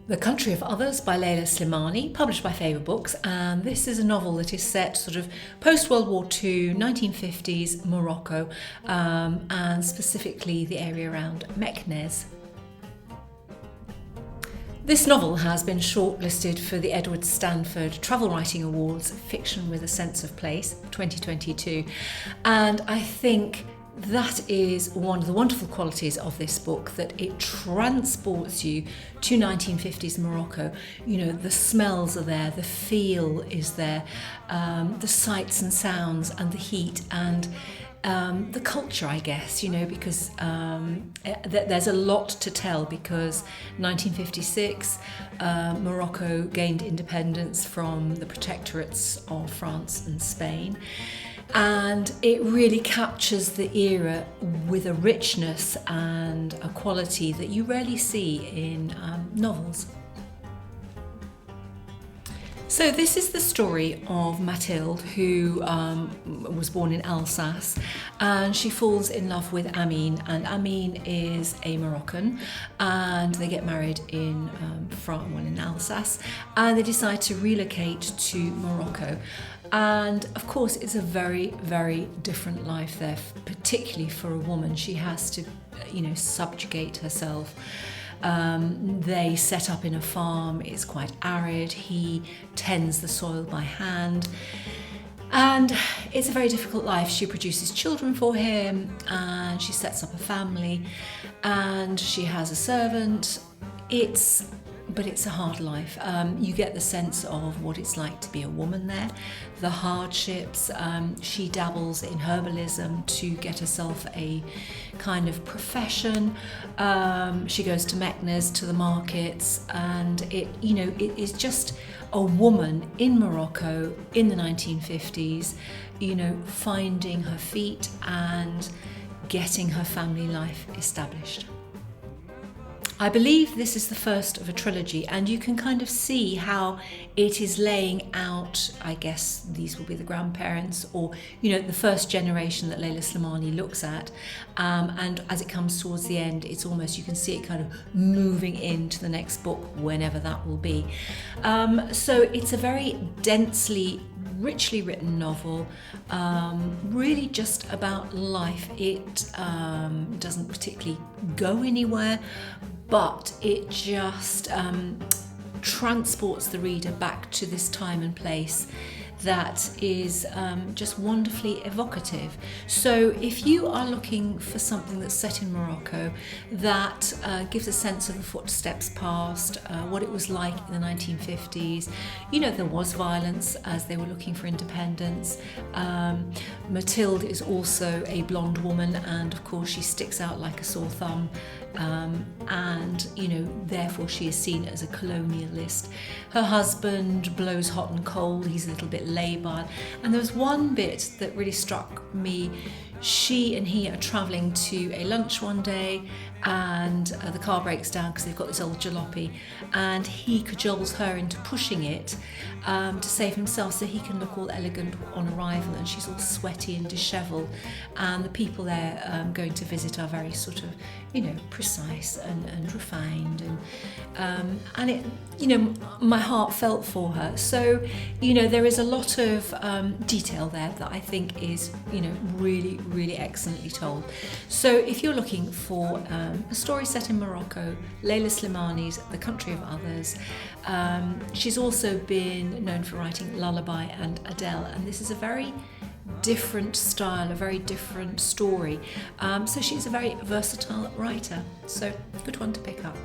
The Country of Others by Leila Slimani, published by Faber Books, and this is a novel that is set sort of post-World War II, 1950s Morocco, and specifically the area around Meknes. This novel has been shortlisted for the Edward Stanford Travel Writing Awards Fiction with a Sense of Place 2022, and I think that is one of the wonderful qualities of this book, that it transports you to 1950s Morocco. You know, the smells are there, the feel is there, the sights and sounds and the heat and the culture, I guess, you know, because there's a lot to tell, because 1956 Morocco gained independence from the protectorates of France and Spain. And it really captures the era with a richness and a quality that you rarely see in novels. So this is the story of Mathilde, who was born in Alsace, and she falls in love with Amine, and Amine is a Moroccan, and they get married in France, in Alsace, and they decide to relocate to Morocco. And of course, it's a very, very different life there, particularly for a woman. She has to, you know, subjugate herself. They set up in a farm. It's quite arid. He tends the soil by hand. And it's a very difficult life. She produces children for him, and she sets up a family, and she has a servant. But it's a hard life. You get the sense of what it's like to be a woman there, the hardships. She dabbles in herbalism to get herself a kind of profession. She goes to Meknes, to the markets, and it is just a woman in Morocco in the 1950s, you know, finding her feet and getting her family life established. I believe this is the first of a trilogy, and you can kind of see how it is laying out, I guess these will be the grandparents, or, you know, the first generation that Leila Slimani looks at, and as it comes towards the end, it's almost, you can see it kind of moving into the next book, whenever that will be. So it's a very densely, richly written novel, really just about life. It doesn't particularly go anywhere, but it just transports the reader back to this time and place that is just wonderfully evocative. So if you are looking for something that's set in Morocco that gives a sense of the footsteps past, what it was like in the 1950s, you know, there was violence as they were looking for independence. Mathilde is also a blonde woman, and of course she sticks out like a sore thumb, and, you know, therefore she is seen as a colonialist. Her husband blows hot and cold, he's a little bit labile, and there was one bit that really struck me. She and he are travelling to a lunch one day, and the car breaks down because they've got this old jalopy, and he cajoles her into pushing it to save himself so he can look all elegant on arrival, and she's all sweaty and dishevelled, and the people there going to visit are very sort of, you know, precise and refined, and it, you know, my heart felt for her. So, you know, there is a lot of detail there that I think is, you know, really, really excellently told. So if you're looking for a story set in Morocco, Leila Slimani's The Country of Others. She's also been known for writing Lullaby and Adele, and this is a very different style, a very different story. So she's a very versatile writer, so good one to pick up.